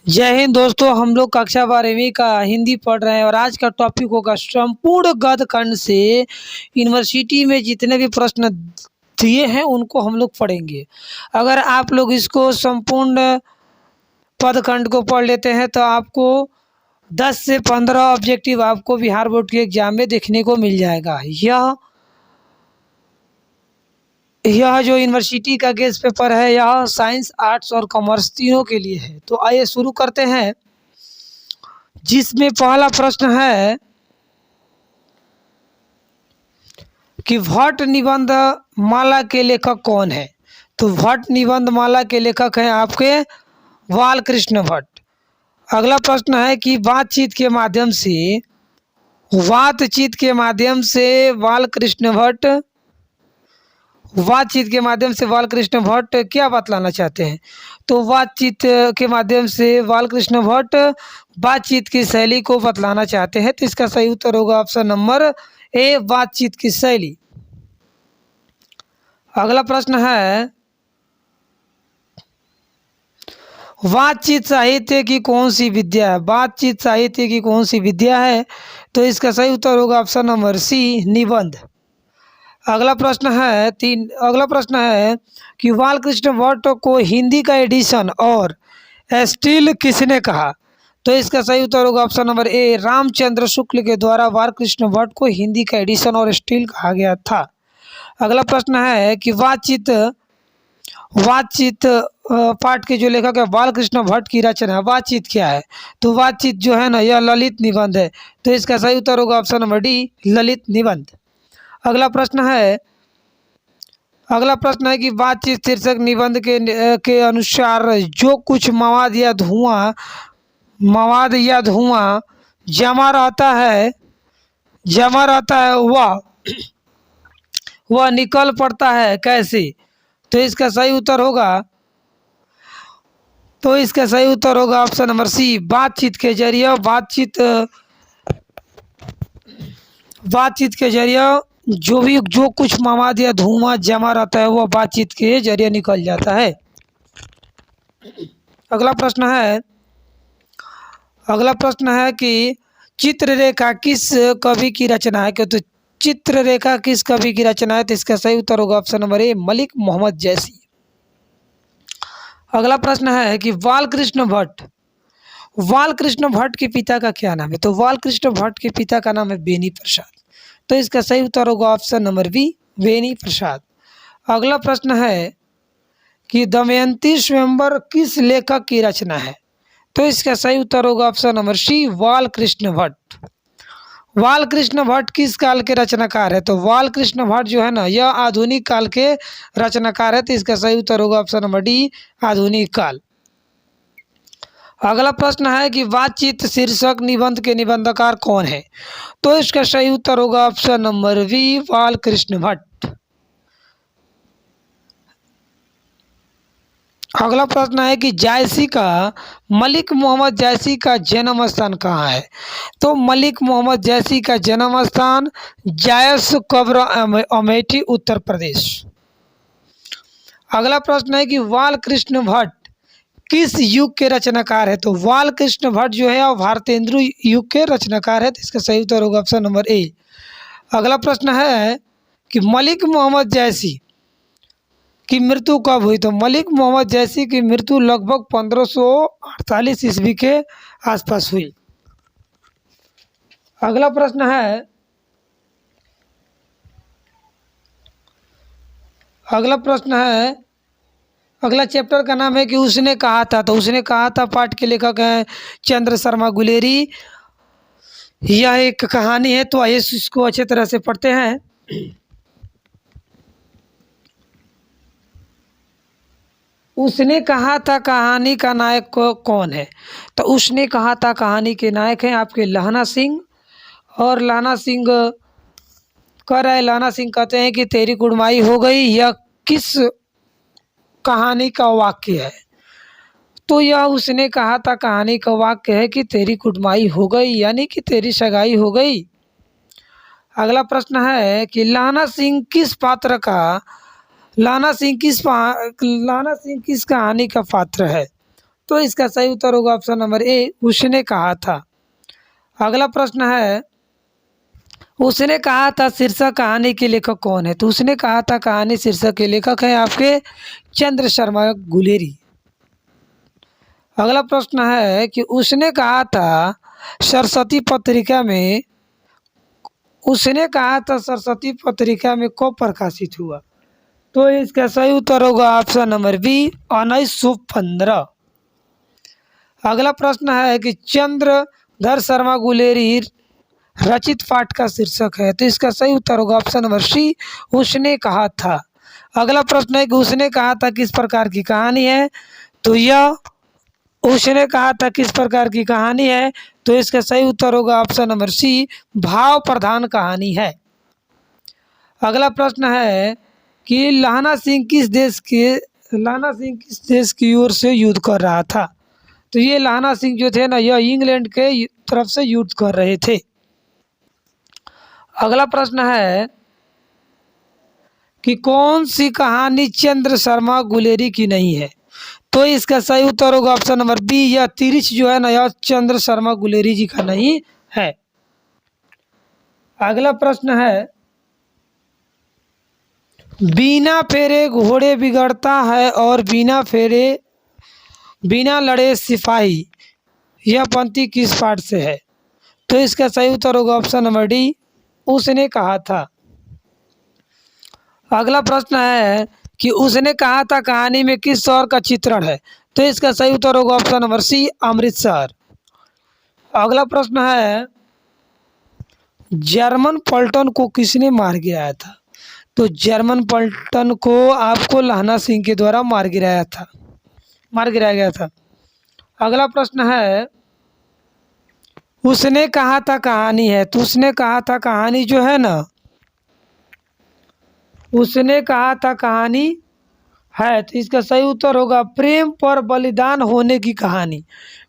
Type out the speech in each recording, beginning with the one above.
जय हिंद दोस्तों। हम लोग कक्षा 12वीं का हिंदी पढ़ रहे हैं और आज का टॉपिक होगा संपूर्ण गद्य खंड से यूनिवर्सिटी में जितने भी प्रश्न दिए हैं उनको हम लोग पढ़ेंगे। अगर आप लोग इसको संपूर्ण पद खंड को पढ़ लेते हैं तो आपको 10 से 15 ऑब्जेक्टिव आपको बिहार बोर्ड के एग्जाम में देखने को मिल जाएगा। यह जो यूनिवर्सिटी का गेस्ट पेपर है यह साइंस, आर्ट्स और कॉमर्स तीनों के लिए है। तो आइए शुरू करते हैं, जिसमें पहला प्रश्न है कि भट्ट निबंध माला के लेखक कौन है। तो भट्ट निबंध माला के लेखक हैं आपके बालकृष्ण भट्ट। अगला प्रश्न है कि बातचीत के माध्यम से बालकृष्ण भट्ट क्या बतलाना चाहते हैं। तो बातचीत के माध्यम से बालकृष्ण भट्ट बातचीत की शैली को बतलाना चाहते हैं। तो इसका सही उत्तर होगा ऑप्शन नंबर ए, बातचीत की शैली। अगला प्रश्न है बातचीत साहित्य की कौन सी विद्या है। बातचीत साहित्य की कौन सी विद्या है। तो इसका सही उत्तर होगा ऑप्शन नंबर सी, निबंध। अगला प्रश्न है कि बालकृष्ण भट्ट को हिंदी का एडिशन और स्टील किसने कहा। तो इसका सही उत्तर होगा ऑप्शन नंबर ए, रामचंद्र शुक्ल के द्वारा बालकृष्ण भट्ट को हिंदी का एडिशन और स्टील कहा गया था। अगला प्रश्न है कि बातचीत पाठ के जो लेखक है बालकृष्ण भट्ट की रचना बातचीत क्या है। तो बातचीत जो है ना यह ललित निबंध है। तो इसका सही उत्तर होगा ऑप्शन नंबर डी, ललित निबंध। अगला प्रश्न है कि बातचीत शीर्षक निबंध के अनुसार जो कुछ मवाद या धुआं जमा रहता है वह निकल पड़ता है कैसे। तो इसका सही उत्तर होगा ऑप्शन नंबर सी, बातचीत के जरिए। बातचीत के जरिए जो कुछ मवाद या धुआं जमा रहता है वह बातचीत के जरिए निकल जाता है। अगला प्रश्न है कि चित्ररेखा किस कवि की रचना है। तो चित्ररेखा किस कवि की रचना है। तो इसका सही उत्तर होगा option number A, Malik Mohammad Jaisi. अगला प्रश्न है कि बालकृष्ण भट्ट के पिता का क्या नाम है। तो बालकृष्ण भट्ट के पिता का नाम है बेनी प्रसाद। तो इसका सही उत्तर होगा option number B, Beni Prasad. अगला प्रश्न है कि दमयंती स्वयंवर किस लेखक की रचना है। तो इसका सही उत्तर होगा option number C, Balkrishna Bhatt. Balkrishna Bhatt किस काल के रचनाकार है। तो बालकृष्ण भट्ट जो है ना यह आधुनिक काल के रचनाकार है। तो इसका सही उत्तर होगा ऑप्शन नंबर डी, आधुनिक काल। अगला प्रश्न है कि बातचीत शीर्षक निबंध के निबंधकार कौन है। तो इसका सही उत्तर होगा option number B, Balkrishna Bhatt. अगला प्रश्न है कि मलिक मोहम्मद जैसी का जन्म स्थान कहाँ है। तो मलिक मोहम्मद जैसी का जन्म स्थान जायस कब्र, अमेठी, उत्तर प्रदेश। अगला प्रश्न है कि बालकृष्ण भट्ट किस युग के रचनाकार है। तो बालकृष्ण भट्ट जो है वह भारतेंदु युग के रचनाकार है। तो इसका सही उत्तर होगा ऑप्शन नंबर ए। अगला प्रश्न है कि मलिक मोहम्मद जैसी की मृत्यु कब हुई। तो मलिक मोहम्मद जैसी की मृत्यु लगभग 1548 ईस्वी के आसपास हुई। अगला प्रश्न है अगला चैप्टर का नाम है कि उसने कहा था। तो उसने कहा था पाठ के लेखक हैं चंद्र शर्मा गुलेरी। यह एक कहानी है। तो आइए इसको अच्छे तरह से पढ़ते हैं। उसने कहा था कहानी का नायक कौन है। तो उसने कहा था कहानी के नायक हैं आपके लहना सिंह। और लहना सिंह कहते हैं कि तेरी कुड़माई हो गई। यह किस कहानी का वाक्य है। तो यह उसने कहा था कहानी का वाक्य है कि तेरी कुड़माई हो गई यानी कि तेरी सगाई हो गई। अगला प्रश्न है कि लहना सिंह किस कहानी का पात्र है। तो इसका सही उत्तर होगा ऑप्शन नंबर ए, उसने कहा था। अगला प्रश्न है, उसने कहा था शीर्षक कहानी के लेखक कौन है? तो उसने कहा था कहानी शीर्षक के लेखक है आपके चंद्र शर्मा गुलेरी। अगला प्रश्न है कि उसने कहा था सरस्वती पत्रिका में, उसने कहा था सरस्वती पत्रिका में कब प्रकाशित हुआ? तो इसका सही उत्तर होगा ऑप्शन नंबर बी, 1915। अगला प्रश्न है कि चंद्रधर शर्मा गुलेरी रचित पाठ का शीर्षक है? तो इसका सही उत्तर होगा ऑप्शन नंबर सी, उसने कहा था। अगला प्रश्न है कि उसने कहा था किस प्रकार की कहानी है? तो यह उसने कहा था किस प्रकार की कहानी है? तो इसका सही उत्तर होगा ऑप्शन नंबर सी, भाव प्रधान कहानी है। अगला प्रश्न है कि लहना सिंह किस देश की ओर से युद्ध कर रहा था? तो ये लहना सिंह जो थे ना, यह इंग्लैंड के तरफ से युद्ध कर रहे थे। अगला प्रश्न है कि कौन सी कहानी चंद्र शर्मा गुलेरी की नहीं है? तो इसका सही उत्तर होगा ऑप्शन नंबर बी, यह तिरिच जो है ना, यह चंद्र शर्मा गुलेरी जी का नहीं है। अगला प्रश्न है, बिना फेरे घोड़े बिगड़ता है और बिना लड़े सिपाही, यह पंक्ति किस पाठ से है? तो इसका सही उत्तर होगा ऑप्शन नंबर डी, उसने कहा था। अगला प्रश्न है कि उसने कहा था कहानी में किस शहर का चित्रण है? तो इसका सही उत्तर होगा ऑप्शन नंबर सी, अमृतसर। अगला प्रश्न है, जर्मन पलटन को किसने मार गिराया था? तो जर्मन पलटन को आपको लहना सिंह के द्वारा मार गिराया गया था। अगला प्रश्न है, उसने कहा था कहानी है? तो उसने कहा था कहानी जो है ना, उसने कहा था कहानी है। तो इसका सही उत्तर होगा प्रेम पर बलिदान होने की कहानी।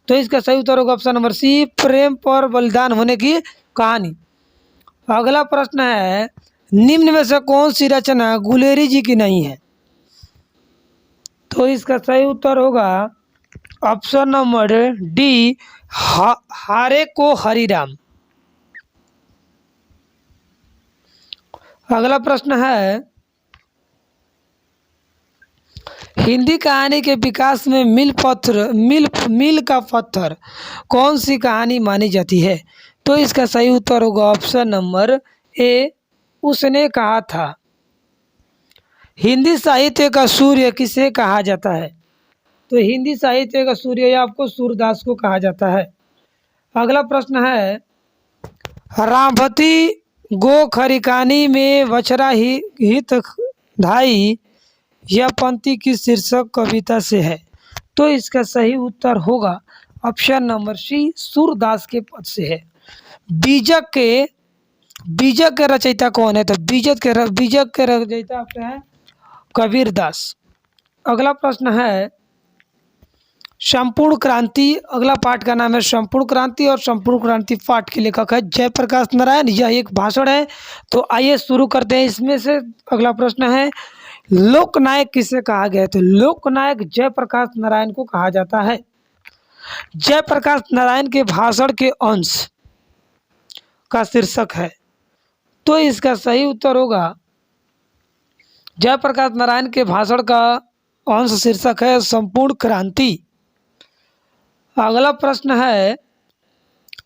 तो इसका सही उत्तर होगा ऑप्शन नंबर सी, प्रेम पर बलिदान होने की कहानी। अगला प्रश्न है, निम्न में से कौन सी रचना गुलेरी जी की नहीं है? तो इसका सही उत्तर होगा ऑप्शन नंबर डी, हारे को हरिराम। अगला प्रश्न है, हिंदी कहानी के विकास में मील का पत्थर कौन सी कहानी मानी जाती है? तो इसका सही उत्तर होगा ऑप्शन नंबर ए, उसने कहा था। हिंदी साहित्य का सूर्य किसे कहा जाता है? तो हिंदी साहित्य का सूर्य या आपको सूरदास को कहा जाता है। अगला प्रश्न है, रामभती गो खरिकानी में बछरा हित धाई, यह पंक्ति किस शीर्षक कविता से है? तो इसका सही उत्तर होगा ऑप्शन नंबर सी, सूरदास के पद से है। बीजक के रचयिता कौन है? तो बीजक के रचयिता आपके हैं कबीर दास। अगला प्रश्न है, संपूर्ण क्रांति, अगला पाठ का नाम है संपूर्ण क्रांति और संपूर्ण क्रांति पाठ के लेखक है जयप्रकाश नारायण। यह एक भाषण है। तो आइए शुरू करते हैं इसमें से। अगला प्रश्न है, लोकनायक किसे कहा गया? तो लोकनायक जयप्रकाश नारायण को कहा जाता है। जयप्रकाश नारायण के भाषण के अंश का शीर्षक है। तो इसका सही उत्तर होगा जयप्रकाश नारायण के भाषण का अंश शीर्षक है संपूर्ण क्रांति। अगला प्रश्न है,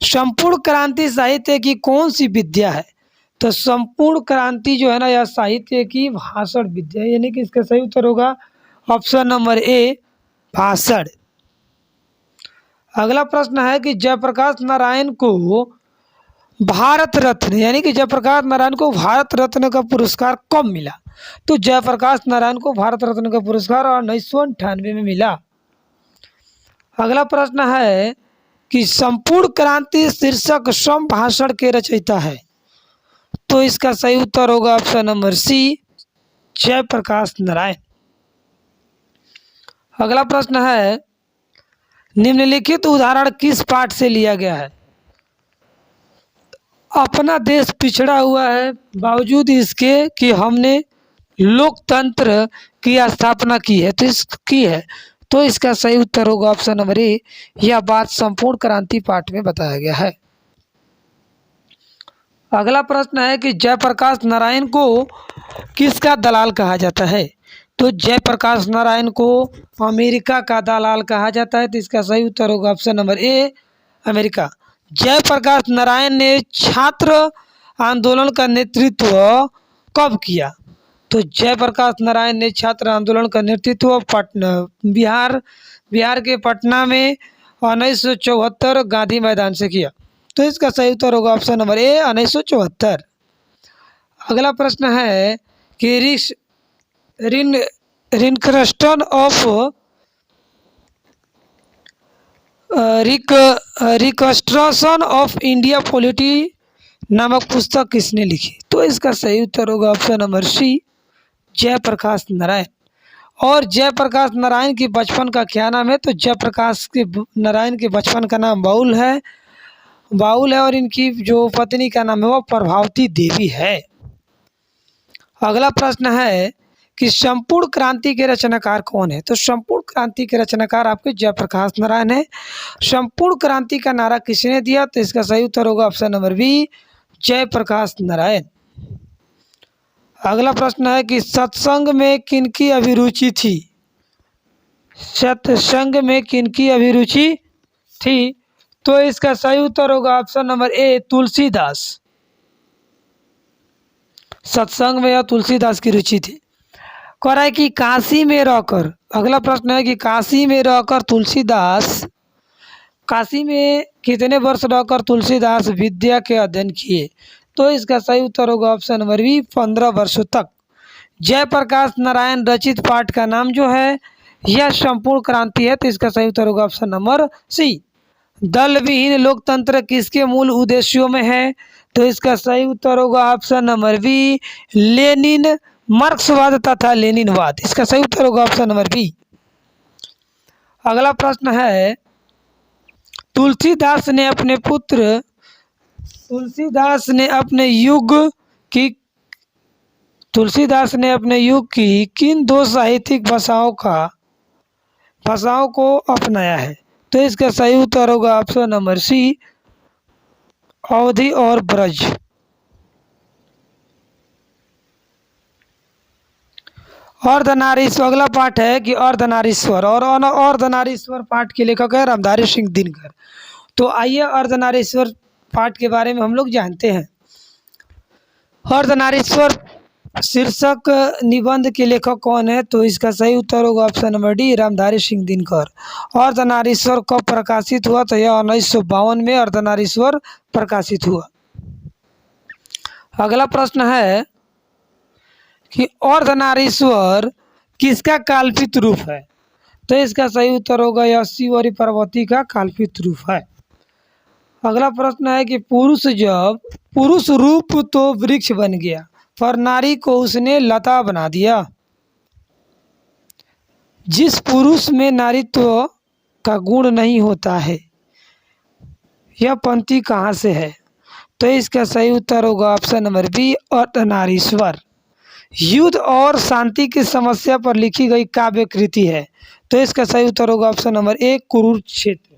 संपूर्ण क्रांति साहित्य की कौन सी विद्या है? तो संपूर्ण क्रांति जो है ना, यह साहित्य की भाषण विद्या है, यानी कि इसका सही उत्तर होगा ऑप्शन नंबर ए, भाषण। अगला प्रश्न है कि जयप्रकाश नारायण को भारत रत्न, यानी कि जयप्रकाश नारायण को भारत रत्न का पुरस्कार कब मिला? तो जयप्रकाश नारायण को भारत रत्न का पुरस्कार 1998 में मिला। अगला प्रश्न है कि संपूर्ण क्रांति शीर्षक संभाषण के रचयिता है। तो इसका सही उत्तर होगा option number C, Jayaprakash Narayan. अगला प्रश्न है, निम्नलिखित उदाहरण किस पाठ से लिया गया है? अपना देश पिछड़ा हुआ है, बावजूद इसके कि हमने लोकतंत्र की स्थापना की है। तो तो इसका सही उत्तर होगा ऑप्शन नंबर ए। यह बात संपूर्ण क्रांति पाठ में बताया गया है। अगला प्रश्न है कि जयप्रकाश नारायण को किसका दलाल कहा जाता है? तो जयप्रकाश नारायण को अमेरिका का दलाल कहा जाता है। तो इसका सही उत्तर होगा option number A, America. Jayaprakash Narayan ने छात्र आंदोलन का नेतृत्व कब किया? तो जयप्रकाश नारायण ने छात्र आंदोलन का नेतृत्व बिहार के पटना में 1974 गांधी मैदान से किया। तो इसका सही उत्तर होगा ऑप्शन नंबर ए, 1974। अगला प्रश्न है कि रिकंस्ट्रक्शन ऑफ इंडिया पॉलिटी नामक पुस्तक किसने लिखी? तो इसका सही उत्तर होगा option number C, Jayaprakash Narayan. और जयप्रकाश नारायण की बचपन का क्या नाम है? तो जयप्रकाश नारायण के बचपन का नाम बाउल है और इनकी जो पत्नी का नाम है वो प्रभावती देवी है। अगला प्रश्न है कि संपूर्ण क्रांति के रचनाकार कौन है? तो संपूर्ण क्रांति के रचनाकार आपके जयप्रकाश नारायण है। संपूर्ण क्रांति का नारा किसने दिया? तो इसका सही उत्तर होगा option number B, Jayaprakash Narayan. अगला प्रश्न है कि सत्संग में किनकी अभिरुचि थी? सत्संग में किनकी अभिरुचि थी? तो इसका सही उत्तर होगा ऑप्शन नंबर ए, तुलसीदास। सत्संग में यह तुलसीदास की रुचि थी। कह रहा है कि काशी में रहकर, अगला प्रश्न है कि काशी में रहकर तुलसीदास, काशी में कितने वर्ष रहकर तुलसीदास विद्या के अध्ययन किए? तो इसका सही उत्तर होगा ऑप्शन नंबर बी, 15 वर्षों तक। जयप्रकाश नारायण रचित पाठ का नाम जो है यह संपूर्ण क्रांति है। तो इसका सही उत्तर होगा ऑप्शन नंबर सी। दल विहीन लोकतंत्र किसके मूल उद्देश्यों में है? तो इसका सही उत्तर होगा ऑप्शन नंबर बी, लेनिन मार्क्सवाद तथा लेनिनवाद। इसका सही उत्तर होगा ऑप्शन नंबर बी। अगला प्रश्न है तुलसीदास ने अपने युग की किन दो साहित्यिक भाषाओं को अपनाया है? तो इसका सही उत्तर होगा ऑप्शन नंबर सी, अवधी और ब्रज। अर्धनारीश्वर, अगला पाठ है कि अर्धनारीश्वर, और अर्धनारीश्वर पाठ के लेखक है रामधारी सिंह दिनकर। तो आइए अर्धनारीश्वर पाठ के बारे में हम लोग जानते हैं। अर्धनारीश्वर शीर्षक निबंध के लेखक कौन है? तो इसका सही उत्तर होगा option number D, Ramdhari Singh Dinkar. Ardhanarishwar कब प्रकाशित हुआ? तो यह 1952 में अर्धनारीश्वर प्रकाशित हुआ। अगला प्रश्न है कि अर्धनारीश्वर किसका कल्पित रूप है? तो इसका सही उत्तर होगा यह शिव और पार्वती का कल्पित रूप है। अगला प्रश्न है कि पुरुष रूप तो वृक्ष बन गया पर नारी को उसने लता बना दिया। जिस पुरुष में नारीत्व का गुण नहीं होता है, यह पंक्ति कहाँ से है? तो इसका सही उत्तर होगा ऑप्शन नंबर बी, अर्धनारीश्वर। युद्ध और शांति की समस्या पर लिखी गई काव्य कृति है। तो इसका सही उत्तर होगा ऑप्शन नंबर ए, कुरुक्षेत्र।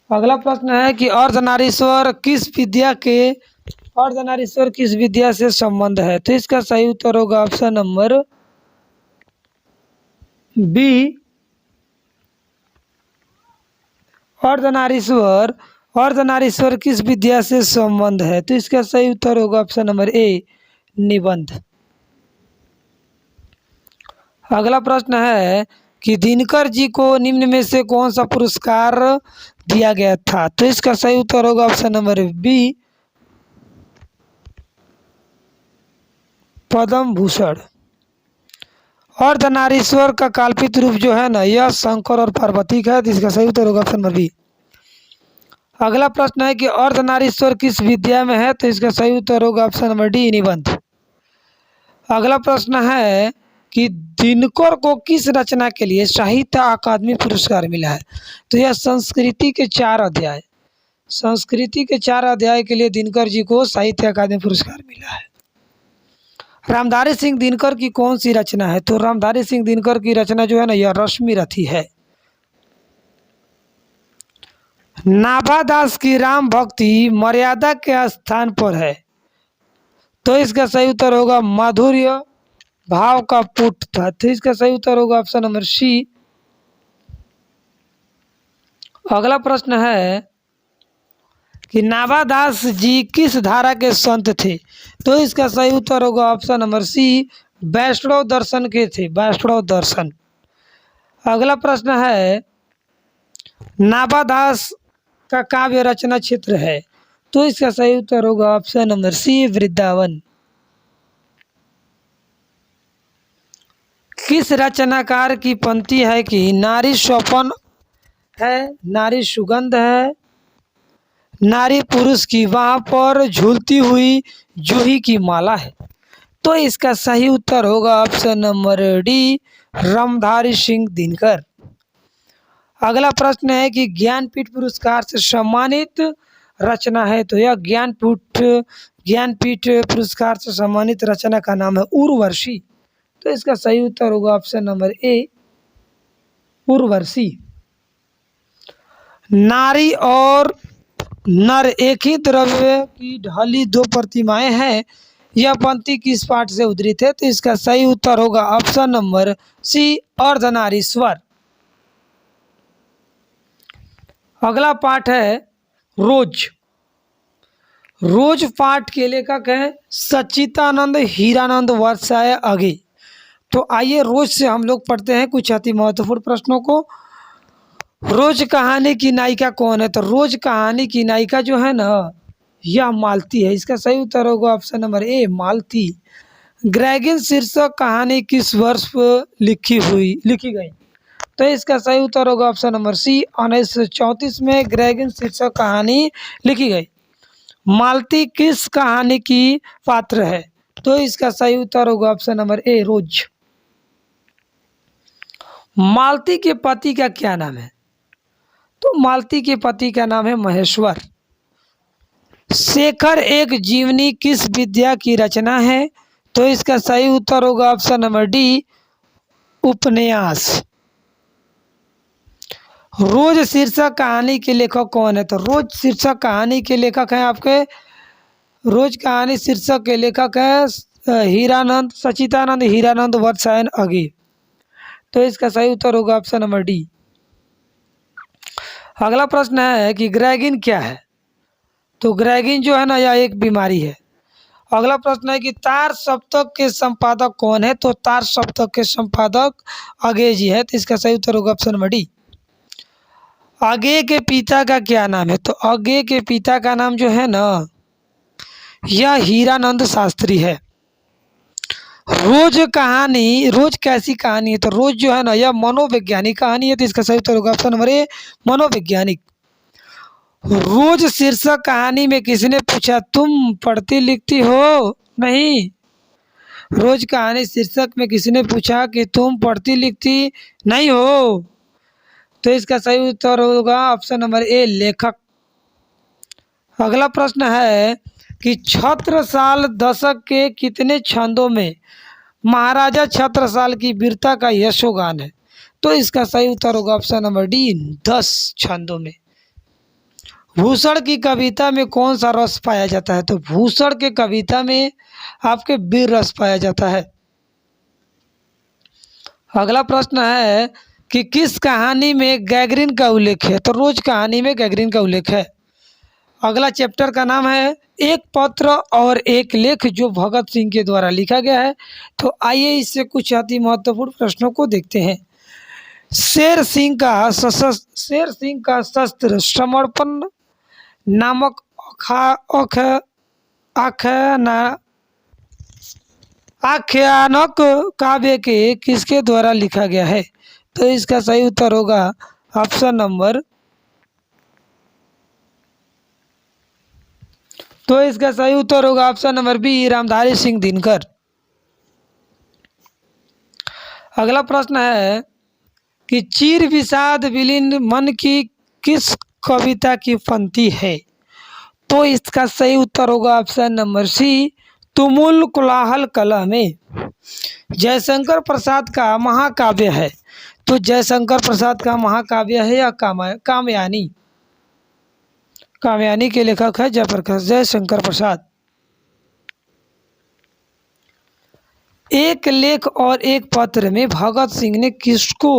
अगला प्रश्न है कि अर्धनारीश्वर किस विद्या से संबंध है? तो इसका सही उत्तर होगा ऑप्शन नंबर बी, अर्धनारीश्वर किस विद्या से संबंध है? तो इसका सही उत्तर होगा ऑप्शन नंबर ए, निबंध। अगला प्रश्न है कि दिनकर जी को निम्न में से कौन सा पुरस्कार दिया गया था? तो इसका सही उत्तर होगा option number B, Padma Bhushan. Ardhanarishvara का कल्पित रूप जो है ना, यह शंकर और पार्वती का है। तो इसका सही उत्तर होगा ऑप्शन नंबर बी। अगला प्रश्न है कि अर्धनारीश्वर किस विद्या में है? तो इसका सही उत्तर होगा ऑप्शन नंबर डी, निबंध। अगला प्रश्न है कि दिनकर को किस रचना के लिए साहित्य अकादमी पुरस्कार मिला है? तो यह संस्कृति के 4 अध्याय के लिए दिनकर जी को साहित्य अकादमी पुरस्कार मिला है। रामधारी सिंह दिनकर की कौन सी रचना है? तो रामधारी सिंह दिनकर की रचना जो है ना, यह रश्मि रथी है। नाभादास की राम भक्ति मर्यादा के स्थान पर है, तो इसका सही उत्तर होगा माधुर्य भाव का पुट था। तो इसका सही उत्तर होगा ऑप्शन नंबर सी। अगला प्रश्न है कि नाभादास जी किस धारा के संत थे? तो इसका सही उत्तर होगा ऑप्शन नंबर सी, वैष्णव दर्शन के थे, वैष्णव दर्शन। अगला प्रश्न है नाभादास का काव्य रचना क्षेत्र है, तो इसका सही उत्तर होगा ऑप्शन नंबर सी, वृंदावन। किस रचनाकार की पंक्ति है कि नारी स्वपन है, नारी सुगंध है, नारी पुरुष की बाह पर झूलती हुई जूही की माला है? तो इसका सही उत्तर होगा option number D, Ramdhari Singh Dinkar. अगला प्रश्न है कि ज्ञानपीठ पुरस्कार से सम्मानित रचना है, तो यह ज्ञानपीठ पुरस्कार से सम्मानित रचना का नाम है उर्वशी। तो इसका सही उत्तर होगा ऑप्शन नंबर ए, उर्वशी। नारी और नर एक ही द्रव्य की ढली दो प्रतिमाएं हैं, यह पंक्ति किस पाठ से उद्धृत है? तो इसका सही उत्तर होगा ऑप्शन नंबर सी, अर्धनारीश्वर। अगला पाठ है रोज। रोज पाठ के लेखक हैं सच्चिदानंद हीरानंद वर्षाय अगे। तो आइए रोज से हम लोग पढ़ते हैं कुछ अति महत्वपूर्ण प्रश्नों को। रोज कहानी की नायिका कौन है? तो रोज कहानी की नायिका जो है ना, यह मालती है। इसका सही उत्तर होगा ऑप्शन नंबर ए, मालती। ग्रेगिन शीर्षक कहानी किस वर्ष लिखी गई? तो इसका सही उत्तर होगा ऑप्शन नंबर सी, 1934 में ग्रेगिन शीर्षक कहानी लिखी गई। मालती किस कहानी की पात्र है? तो इसका सही उत्तर होगा ऑप्शन नंबर ए, रोज। मालती के पति का क्या नाम है? तो मालती के पति का नाम है महेश्वर। शेखर एक जीवनी किस विद्या की रचना है? तो इसका सही उत्तर होगा ऑप्शन नंबर डी, उपन्यास। रोज शीर्षक कहानी के लेखक कौन है? तो रोज शीर्षक कहानी के लेखक हैं आपके, रोज कहानी शीर्षक के लेखक है सच्चिदानंद हीरानंद वर्षायन अगे। तो इसका सही उत्तर होगा ऑप्शन नंबर डी। अगला प्रश्न है कि ग्रेगिन क्या है? तो ग्रेगिन जो है ना, यह एक बीमारी है। अगला प्रश्न है कि तार सप्तक के संपादक कौन है? तो तार सप्तक के संपादक अगे जी है। तो इसका सही उत्तर होगा ऑप्शन नंबर डी। अगे के पिता का क्या नाम है? तो अगे के पिता का नाम जो है ना, यह हीरानंद शास्त्री है। रोज कैसी कहानी है? तो रोज जो है ना, यह मनोवैज्ञानिक कहानी है। तो इसका सही उत्तर होगा ऑप्शन नंबर ए, मनोवैज्ञानिक। रोज शीर्षक कहानी में किसने पूछा तुम पढ़ती लिखती हो नहीं? रोज कहानी शीर्षक में किसने पूछा कि तुम पढ़ती लिखती नहीं हो? तो इसका सही उत्तर होगा ऑप्शन नंबर ए, लेखक। अगला प्रश्न है कि छत्रसाल दशक के कितने छंदों में महाराजा छत्रसाल की वीरता का यशोगान है? तो इसका सही उत्तर होगा ऑप्शन नंबर डी, 10 छंदों में। भूषण की कविता में कौन सा रस पाया जाता है? तो भूषण के कविता में आपके वीर रस पाया जाता है। अगला प्रश्न है कि किस कहानी में गैगरिन का उल्लेख है? तो रोज कहानी में गैगरिन का उल्लेख है। अगला चैप्टर का नाम है एक पत्र और एक लेख, जो भगत सिंह के द्वारा लिखा गया है। तो आइए इससे कुछ अति महत्वपूर्ण प्रश्नों को देखते हैं। शेर सिंह का शस्त्र समर्पण नामक आख्यानक काव्य के किसके द्वारा लिखा गया है? तो इसका सही उत्तर होगा option number B, Ramdhari Singh Dinkar. अगला प्रश्न है कि चीर विषाद विलीन मन की किस कविता की पंक्ति है? तो इसका सही उत्तर होगा ऑप्शन नंबर सी, तुमुल कोलाहल कला में जयशंकर प्रसाद का महाकाव्य है। तो जयशंकर प्रसाद का महाकाव्य है या कामयानी। कामयानी के लेखक है जयशंकर प्रसाद। एक लेख और एक पत्र में भगत सिंह ने किसको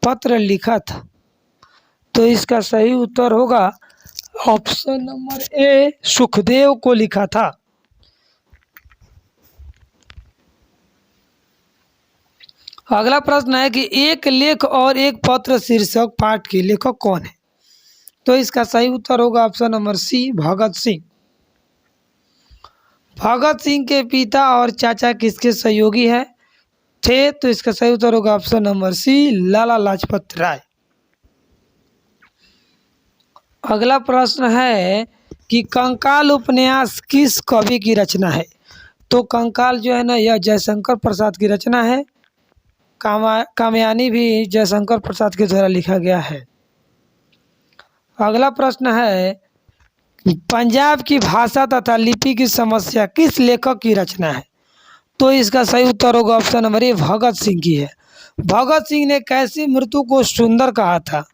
पत्र लिखा था? तो इसका सही उत्तर होगा ऑप्शन नंबर ए, सुखदेव को लिखा था। अगला प्रश्न है कि एक लेख और एक पत्र शीर्षक पाठ के लेखक कौन है? तो इसका सही उत्तर होगा ऑप्शन नंबर सी, भगत सिंह। भगत सिंह के पिता और चाचा किसके सहयोगी थे? तो इसका सही उत्तर होगा ऑप्शन नंबर सी, लाला लाजपत राय। अगला प्रश्न है कि कंकाल उपन्यास किस कवि की रचना है? तो कंकाल जो है ना यह जयशंकर प्रसाद की रचना है। कामयानी भी जयशंकर प्रसाद के द्वारा लिखा गया है। अगला प्रश्न है पंजाब की भाषा तथा लिपि की समस्या किस लेखक की रचना है? तो इसका सही उत्तर होगा ऑप्शन नंबर ए, भगत सिंह की है। भगत सिंह ने कैसी मृत्यु को सुंदर कहा था?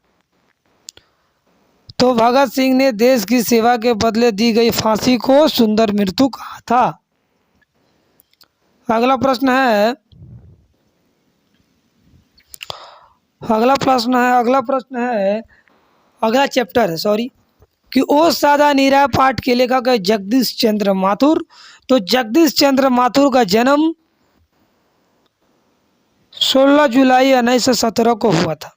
तो भगत सिंह ने देश की सेवा के बदले दी गई फांसी को सुंदर मृत्यु कहा था। अगला प्रश्न है अगला चैप्टर है कि ओ सादा नीरा पाठ के लेखक है जगदीश चंद्र माथुर। तो जगदीश चंद्र माथुर का जन्म 16 जुलाई 1917 को हुआ था।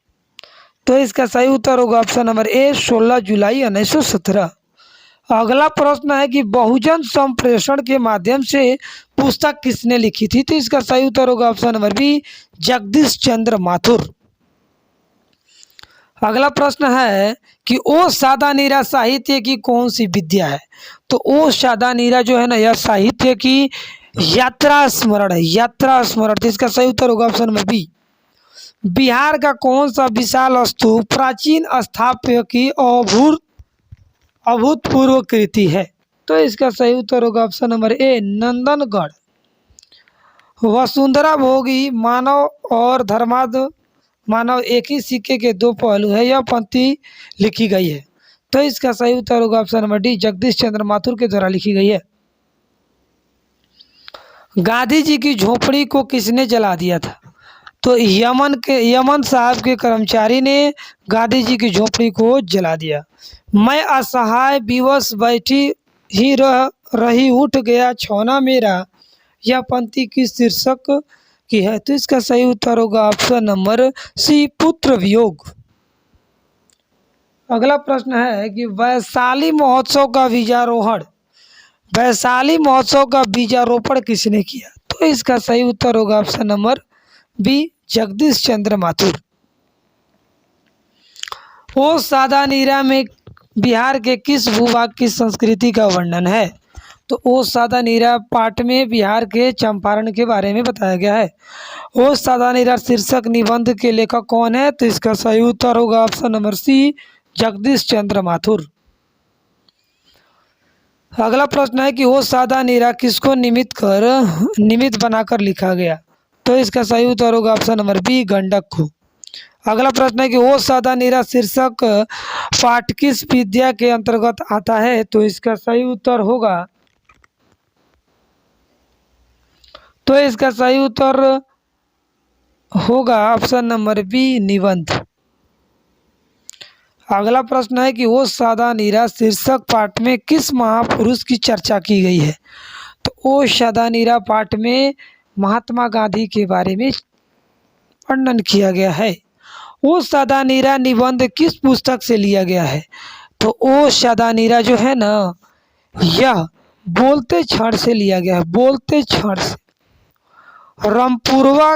तो इसका सही उत्तर होगा ऑप्शन नंबर ए, 16 जुलाई 1917। अगला प्रश्न है कि बहुजन संप्रेषण के माध्यम से पुस्तक किसने लिखी थी? तो इसका सही उत्तर होगा ऑप्शन नंबर बी, जगदीश चंद्र माथुर। अगला प्रश्न है कि ओ सादा नीरा साहित्य की कौन सी विद्या है? तो ओ सादा नीरा जो है ना यह साहित्य की यात्रा स्मरण है। यात्रा स्मरण, तो इसका सही उत्तर होगा ऑप्शन नंबर बी। बिहार का कौन सा विशाल स्तूप प्राचीन स्थापत्य की अभूतपूर्व कृति है? तो इसका सही उत्तर होगा ऑप्शन नंबर ए, नंदनगढ़। वसुंधरा भोगी मानव और धर्मार्थ मानव एक ही सिक्के के दो पहलू है, यह पंक्ति लिखी गई है। तो इसका सही उत्तर होगा ऑप्शन नंबर डी, जगदीश चंद्र माथुर के द्वारा लिखी गई है। गांधी जी की झोपड़ी को किसने जला दिया था? तो यमन साहब के कर्मचारी ने गांधी जी की झोपड़ी को जला दिया। मैं असहाय विवश बैठी ही रही उठ गया छौना मेरा, यह पंक्ति किस शीर्षक की है? तो इसका सही उत्तर होगा ऑप्शन नंबर सी, पुत्र वियोग। अगला प्रश्न है कि वैशाली महोत्सव का बीजारोपण किसने किया? तो इसका सही उत्तर होगा ऑप्शन नंबर बी, जगदीश चंद्र माथुर। ओ सादा नीरा में बिहार के किस भूभाग की संस्कृति का वर्णन है? तो ओ सादा नीरा पाठ में बिहार के चंपारण के बारे में बताया गया है। ओ सादा नीरा शीर्षक निबंध के लेखक कौन है? तो इसका सही उत्तर होगा ऑप्शन नंबर सी, जगदीश चंद्र माथुर। अगला प्रश्न है कि ओ सादा नीरा किसको निमित्त बनाकर लिखा गया? तो इसका सही उत्तर होगा ऑप्शन नंबर बी, गंडक को। अगला प्रश्न है कि ओ सादा नीरा शीर्षक पाठ किस विद्या के अंतर्गत आता है? तो इसका सही उत्तर होगा ऑप्शन नंबर बी, निबंध। अगला प्रश्न है कि ओ सादा नीरा शीर्षक पाठ में किस महापुरुष की चर्चा की गई है? तो ओ सादा नीरा पाठ में महात्मा गांधी के बारे में वर्णन किया गया है। ओ सादा नीरा निबंध किस पुस्तक से लिया गया है? तो ओ सादा नीरा जो है ना यह बोलते क्षण से लिया गया है। बोलते क्षण से। रामपुरवा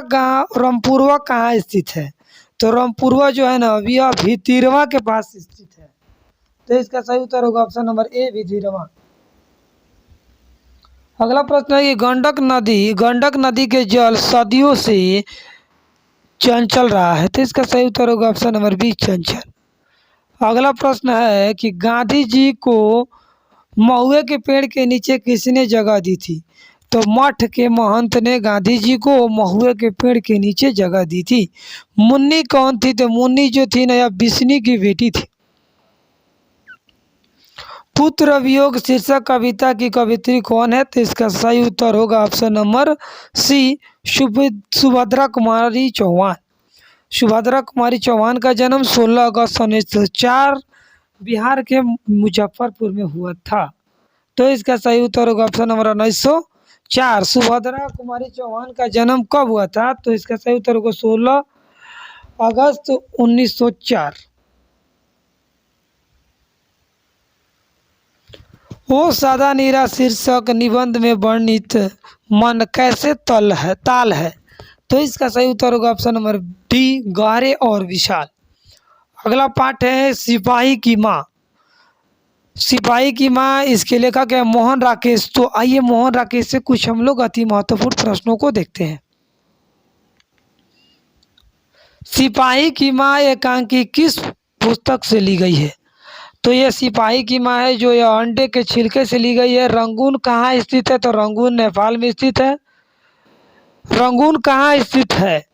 कहाँ स्थित है? तो रामपुरवा जो है ना यह भितिरवा के पास स्थित है। तो इसका सही उत्तर होगा ऑप्शन नंबर ए, भितिरवा। अगला प्रश्न है कि गंडक नदी के जल सदियों से चंचल रहा है। तो इसका सही उत्तर होगा ऑप्शन नंबर बी, चंचल। अगला प्रश्न है कि गांधी जी को महुए के पेड़ के नीचे किसने जगह दी थी? तो मठ के महंत ने गांधी जी को महुए के पेड़ के नीचे जगह दी थी। मुन्नी कौन थी? तो मुन्नी जो थी ना, यह बिस्नी की बेटी थी। पुत्र वियोग शीर्षक कविता की कवित्री कौन है? तो इसका सही उत्तर होगा ऑप्शन नंबर सी, सुभद्रा कुमारी चौहान। सुभद्रा कुमारी चौहान का जन्म 16 अगस्त 1904 बिहार के मुजफ्फरपुर में हुआ था। तो इसका सही उत्तर होगा ऑप्शन नंबर 1904। सुभद्रा कुमारी चौहान का जन्म कब हुआ था? तो इसका सही उत्तर होगा 16 अगस्त 1904। ओ सादा नीरा शीर्षक निबंध में वर्णित मन कैसे ताल है? तो इसका सही उत्तर होगा ऑप्शन नंबर डी, गहरे और विशाल। अगला पाठ है सिपाही की माँ। सिपाही की माँ, इसके लेखक है मोहन राकेश। तो आइए मोहन राकेश से कुछ हम लोग अति महत्वपूर्ण प्रश्नों को देखते हैं। सिपाही की माँ एकांकी किस पुस्तक से ली गई है? तो ये सिपाही की माँ है जो यह अंडे के छिलके से ली गई है। रंगून कहाँ स्थित है? तो रंगून नेपाल में स्थित है। रंगून कहाँ स्थित है?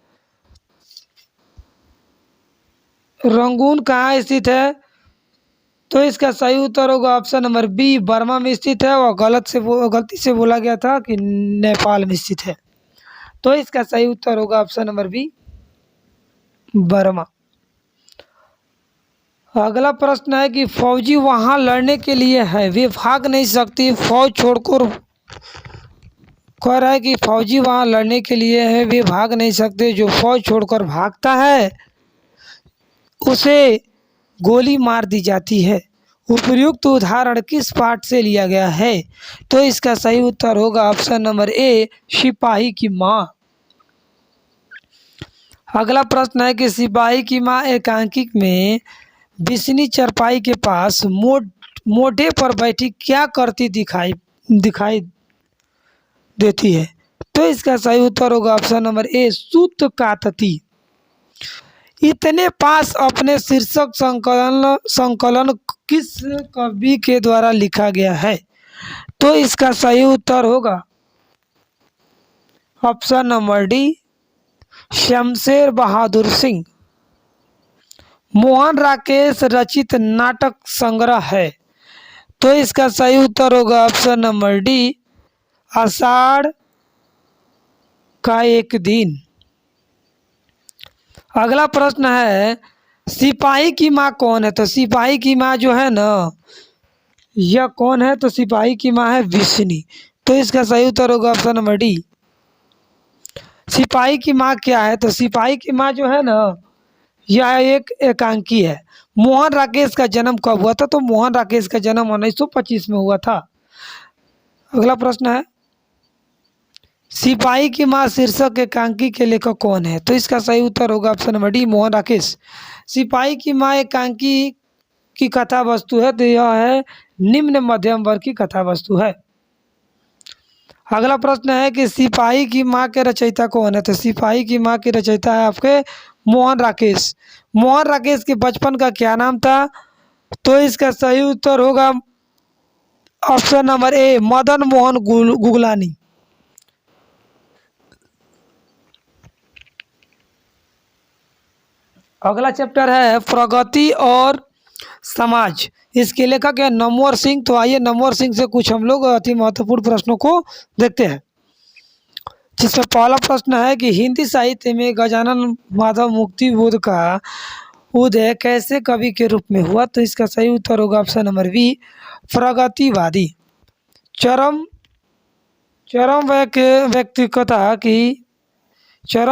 रंगून कहाँ स्थित है? तो इसका सही उत्तर होगा ऑप्शन नंबर बी, बर्मा में स्थित है। और गलती से बोला गया था कि नेपाल में स्थित है। तो इसका सही उत्तर होगा ऑप्शन नंबर बी, बर्मा। अगला प्रश्न है कि फौजी वहां लड़ने के लिए है, वे भाग नहीं सकती, फौज छोड़कर। कह रहा है कि फौजी वहां लड़ने के लिए है, वे भाग नहीं सकते, जो फौज छोड़कर भागता है उसे गोली मार दी जाती है। उपर्युक्त उदाहरण किस पाठ से लिया गया है? तो इसका सही उत्तर होगा ऑप्शन नंबर ए, सिपाही की माँ। अगला प्रश्न है कि सिपाही की माँ एकांकी में बिस्नी चरपाई के पास मोढ़े पर बैठी क्या करती दिखाई देती है? तो इसका सही उत्तर होगा ऑप्शन नंबर ए, सूत काटती। इतने पास अपने शीर्षक संकलन किस कवि के द्वारा लिखा गया है? तो इसका सही उत्तर होगा option number D, Shamsher Bahadur Singh. Mohan Rakesh रचित नाटक संग्रह है। तो इसका सही उत्तर होगा ऑप्शन नंबर डी, आषाढ़ का एक दिन। अगला प्रश्न है सिपाही की माँ कौन है? तो सिपाही की माँ जो है ना, यह कौन है? तो सिपाही की माँ है बिस्नी। तो इसका सही उत्तर होगा ऑप्शन नंबर डी। सिपाही की माँ क्या है? तो सिपाही की माँ जो है ना, यह एक एकांकी है। मोहन राकेश का जन्म कब हुआ था? तो मोहन राकेश का जन्म 1925 में हुआ था। अगला प्रश्न है सिपाही की माँ शीर्षक एकांकी के लेखक कौन है? तो इसका सही उत्तर होगा option number D, Mohan Rakesh. सिपाही की माँ एकांकी की कथा वस्तु है, तो यह है निम्न मध्यम वर्ग की कथा वस्तु है। अगला प्रश्न है कि सिपाही की माँ के रचयिता कौन है? तो सिपाही की माँ की रचयिता है आपके मोहन राकेश। मोहन राकेश के बचपन का क्या नाम था? तो इसका सही उत्तर होगा ऑप्शन नंबर ए, मदन मोहन गुगलानी। अगला चैप्टर है प्रगति और समाज। इसके लेखक है नमवर सिंह। तो आइए नमवर सिंह से कुछ हम लोग अति महत्वपूर्ण प्रश्नों को देखते हैं, जिसमें पहला प्रश्न है कि हिंदी साहित्य में गजानन माधव मुक्तिबोध का उदय कैसे कवि के रूप में हुआ? तो इसका सही उत्तर होगा ऑप्शन नंबर बी, प्रगतिवादी। चरम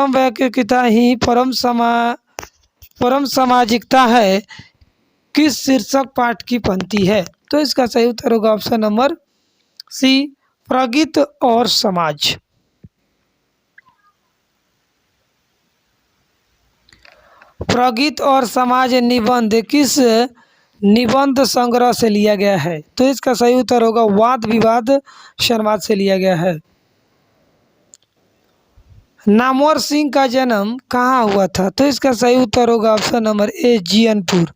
व्यक्तिकता ही परम सामाजिकता है किस शीर्षक पाठ की पंक्ति है? तो इसका सही उत्तर होगा ऑप्शन नंबर सी, प्रगति और समाज। प्रगति और समाज निबंध किस निबंध संग्रह से लिया गया है? तो इसका सही उत्तर होगा वाद विवाद संवाद से लिया गया है। नामवर सिंह का जन्म कहाँ हुआ था? तो इसका सही उत्तर होगा ऑप्शन नंबर ए, जीयनपुर।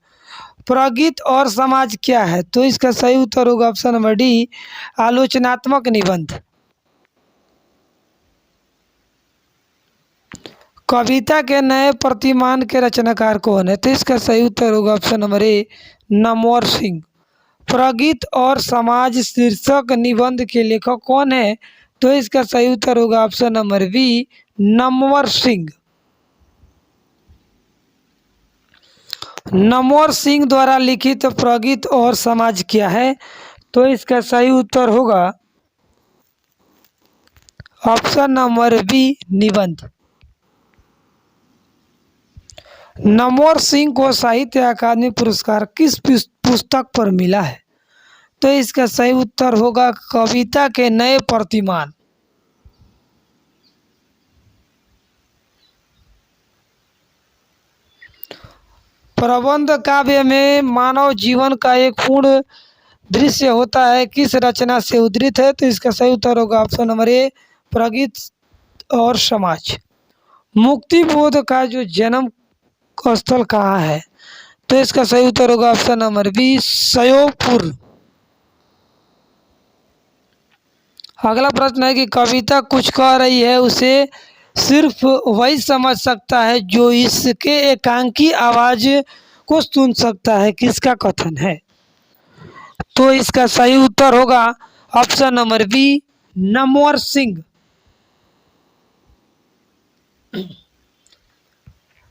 प्रगति और समाज क्या है? तो इसका सही उत्तर होगा ऑप्शन नंबर डी, आलोचनात्मक निबंध। कविता के नए प्रतिमान के रचनाकार कौन है? तो इसका सही उत्तर होगा ऑप्शन नंबर ए, नमवर सिंह। प्रगीत और समाज शीर्षक निबंध के लेखक कौन है? तो इसका सही उत्तर होगा option number B, Namvar Singh. Namvar Singh द्वारा लिखित प्रगीत और समाज क्या है? तो इसका सही उत्तर होगा ऑप्शन नंबर बी, निबंध। नमवर सिंह को साहित्य अकादमी पुरस्कार किस पुस्तक पर मिला है? तो इसका सही उत्तर होगा कविता के नए प्रतिमान। प्रबंध काव्य में मानव जीवन का एक पूर्ण दृश्य होता है, किस रचना से उद्धृत है? तो इसका सही उत्तर होगा ऑप्शन नंबर ए, प्रगीत और समाज। मुक्तिबोध का जो जन्म स्थल कहाँ है? तो इसका सही उत्तर होगा ऑप्शन नंबर बी, श्योपुर। अगला प्रश्न है कि कविता कुछ कह रही है उसे सिर्फ वही समझ सकता है जो इसके एकांकी आवाज को सुन सकता है, किसका कथन है? तो इसका सही उत्तर होगा option number B, Namvar Singh.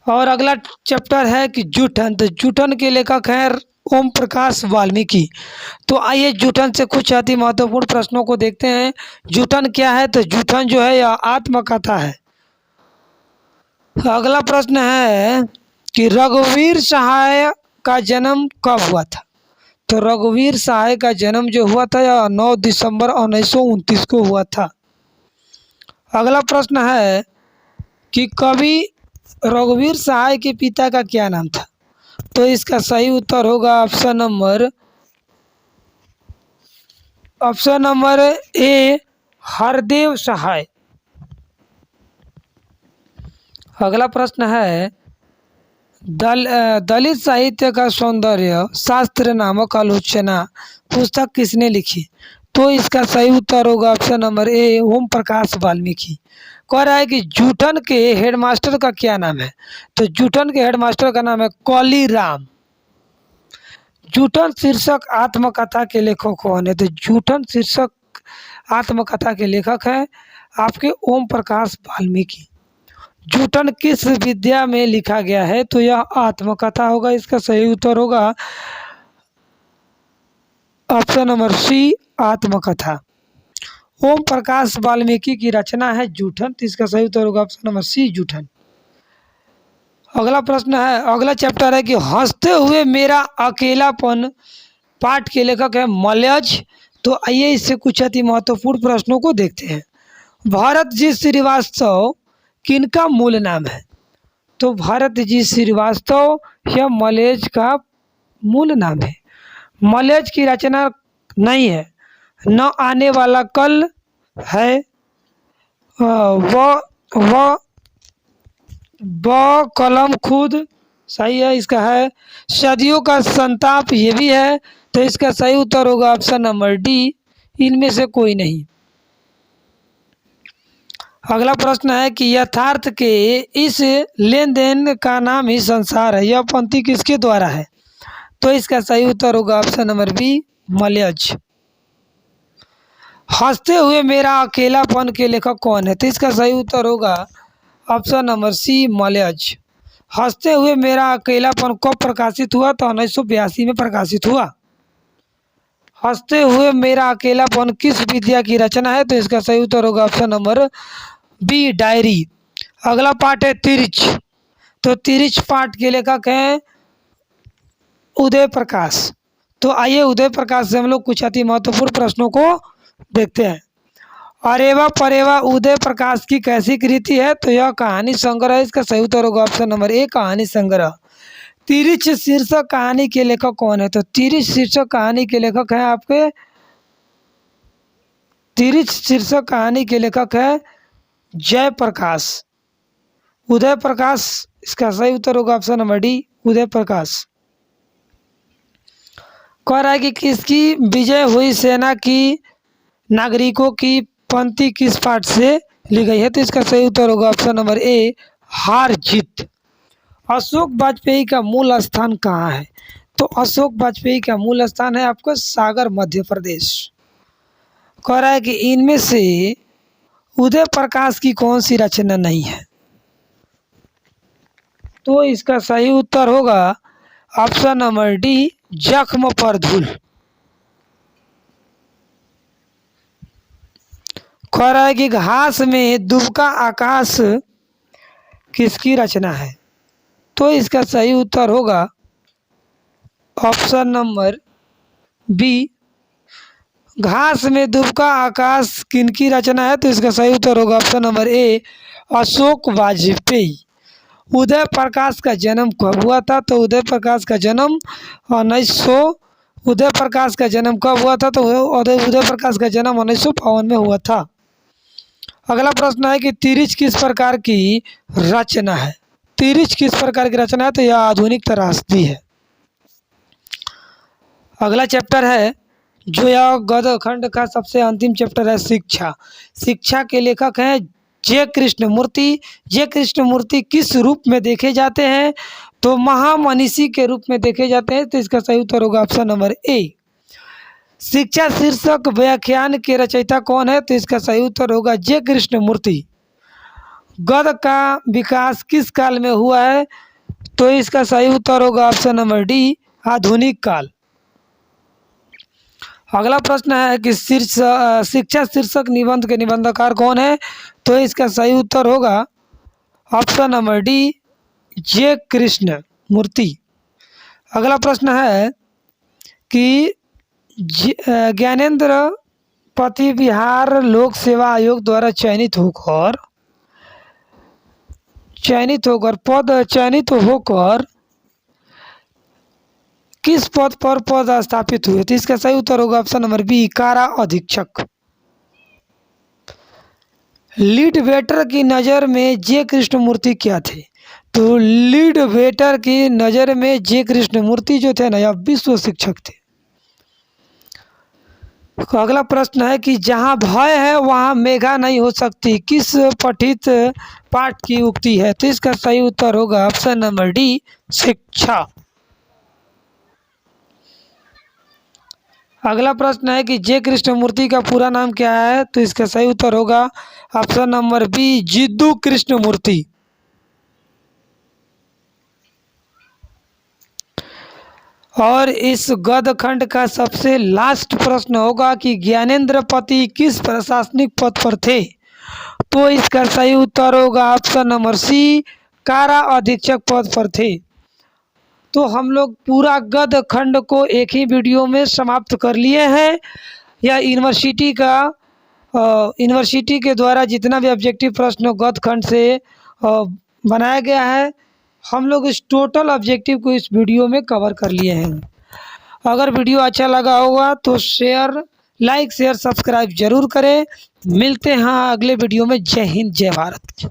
और अगला चैप्टर है कि जूठन। तो जूठन के लेखक हैं ओम प्रकाश वाल्मीकि। तो आइए जूठन से कुछ अति महत्वपूर्ण प्रश्नों को देखते हैं। जूठन क्या है? तो जूठन जो है यह आत्मकथा है। अगला प्रश्न है कि रघुवीर सहाय का जन्म कब हुआ था? तो रघुवीर सहाय का जन्म जो हुआ था यह 9 दिसंबर 1929 को हुआ था। अगला प्रश्न है कि कवि रघुवीर सहाय के पिता का क्या नाम था? तो इसका सही उत्तर होगा ऑप्शन नंबर ए, हरदेव सहाय। अगला प्रश्न है दलित साहित्य का सौंदर्य शास्त्र नामक आलोचना पुस्तक किसने लिखी? तो इसका सही उत्तर होगा ऑप्शन नंबर ए, ओम प्रकाश वाल्मीकि। कह रहा है कि जूठन के हेडमास्टर का क्या नाम है? तो जूठन के हेडमास्टर का नाम है कौलीराम। जूठन शीर्षक आत्मकथा के लेखक कौन है? तो जूठन शीर्षक आत्मकथा के लेखक हैं आपके ओम प्रकाश वाल्मीकि। जूठन किस विद्या में लिखा गया है? तो यह आत्मकथा होगा। इसका सही उत्तर होगा ऑप्शन नंबर सी, आत्मकथा। ओम प्रकाश वाल्मीकि की रचना है जूठन। तो इसका सही उत्तर होगा ऑप्शन नंबर सी, जूठन। अगला प्रश्न है, अगला चैप्टर है कि हंसते हुए मेरा अकेलापन पाठ के लेखक है मलयज। तो आइए इससे कुछ अति महत्वपूर्ण प्रश्नों को देखते हैं। भारत जी श्रीवास्तव किनका मूल नाम है? तो भारत जी श्रीवास्तव यह मलयज का मूल नाम है। मलयज की रचना नहीं है, न आने वाला कल है, व कलम खुद सही है। इसका है सदियों का संताप, ये भी है। तो इसका सही उत्तर होगा ऑप्शन नंबर डी, इनमें से कोई नहीं। अगला प्रश्न है कि यथार्थ के इस लेन देन का नाम ही संसार है, यह पंक्ति किसके द्वारा है? तो इसका सही उत्तर होगा ऑप्शन नंबर बी, मलयज। हंसते हुए मेरा अकेलापन के लेखक कौन है? तो इसका सही उत्तर होगा ऑप्शन नंबर सी, मलयज। हंसते हुए मेरा अकेलापन कब प्रकाशित हुआ? तो 1982 में प्रकाशित हुआ। हंसते हुए मेरा अकेलापन किस विद्या की रचना है? तो इसका सही उत्तर होगा ऑप्शन नंबर बी, डायरी। अगला पाठ है तिरछ। तो तिरछ पाठ के लेखक हैं उदय प्रकाश। तो आइए उदय प्रकाश से हम लोग कुछ अति महत्वपूर्ण प्रश्नों को देखते हैं। अरेवा परेवा उदय प्रकाश की कैसी कृति है? तो यह कहानी संग्रह। इसका सही उत्तर होगा ऑप्शन नंबर ए, कहानी संग्रह। तिरछ शीर्षक कहानी के लेखक कौन है? तो तिरछ शीर्षक कहानी के लेखक हैं आपके तिरछ शीर्षक कहानी के लेखक है जय प्रकाश। उदय प्रकाश, इसका सही उत्तर होगा option number D, Uday Prakash. कह रहा है कि किसकी विजय हुई सेना की नागरिकों की पंक्ति किस पाठ से ली गई है? तो इसका सही उत्तर होगा ऑप्शन नंबर ए, हार जीत। अशोक वाजपेयी का मूल स्थान कहाँ है? तो अशोक वाजपेयी का मूल स्थान है आपका सागर मध्य प्रदेश। कह रहा है कि इनमें से उदय प्रकाश की कौन सी रचना नहीं है? तो इसका सही उत्तर होगा ऑप्शन नंबर डी, जख्म पर धूल। कह रहा है कि घास में दुबका आकाश किसकी रचना है? तो इसका सही उत्तर होगा ऑप्शन नंबर बी, घास में दुबका आकाश किनकी रचना है? तो इसका सही उत्तर होगा option number A, Ashok Vajpeyi. Uday Prakash का जन्म कब हुआ था? तो उदय प्रकाश का जन्म 1900 उदय प्रकाश का जन्म कब हुआ था? तो उदय प्रकाश का जन्म 1952 में हुआ था। अगला प्रश्न है कि तिरिच किस प्रकार की रचना है? तिरिच किस प्रकार की रचना है? तो यह आधुनिक त्रासदी है। अगला चैप्टर है जो यह गद्य खंड का सबसे अंतिम चैप्टर है, शिक्षा। शिक्षा के लेखक हैं जे कृष्णमूर्ति। जे कृष्णमूर्ति किस रूप में देखे जाते हैं? तो महामनीषी के रूप में देखे जाते हैं। तो इसका सही उत्तर होगा ऑप्शन नंबर ए। शिक्षा शीर्षक व्याख्यान के रचयिता कौन है? तो इसका सही उत्तर होगा जे कृष्णमूर्ति। गद्य का विकास किस काल में हुआ है? तो इसका सही उत्तर होगा ऑप्शन नंबर डी, आधुनिक काल। अगला प्रश्न है कि शिक्षा शीर्षक निबंध के निबंधकार कौन है? तो इसका सही उत्तर होगा ऑप्शन नंबर डी, जे कृष्णमूर्ति। अगला प्रश्न है कि ज्ञानेंद्र पति बिहार लोक सेवा आयोग द्वारा चयनित होकर किस पद पर पदस्थापित हुए? तो इसका सही उत्तर होगा ऑप्शन नंबर बी, कारा अधीक्षक। लीड वेटर की नज़र में जे कृष्णमूर्ति क्या थे? तो लीड वेटर की नज़र में जे कृष्णमूर्ति जो थे ना, यह विश्व शिक्षक थे। अगला प्रश्न है कि जहाँ भय है वहाँ मेघा नहीं हो सकती, किस पठित पाठ की उक्ति है? तो इसका सही उत्तर होगा ऑप्शन नंबर डी, शिक्षा। अगला प्रश्न है कि जे कृष्णमूर्ति का पूरा नाम क्या है? तो इसका सही उत्तर होगा option number B, Jiddu Krishnamurti. और इस गद्य खंड का सबसे लास्ट प्रश्न होगा कि ज्ञानेंद्र पति किस प्रशासनिक पद पर थे? तो इसका सही उत्तर होगा ऑप्शन नंबर सी, कारा अधीक्षक पद पर थे। तो हम लोग पूरा गद्य खंड को एक ही वीडियो में समाप्त कर लिए हैं। यह यूनिवर्सिटी के द्वारा जितना भी ऑब्जेक्टिव प्रश्न गद्य खंड से बनाया गया है, हम लोग इस टोटल ऑब्जेक्टिव को इस वीडियो में कवर कर लिए हैं। अगर वीडियो अच्छा लगा होगा तो लाइक शेयर सब्सक्राइब जरूर करें। मिलते हैं अगले वीडियो में। जय हिंद, जय भारत।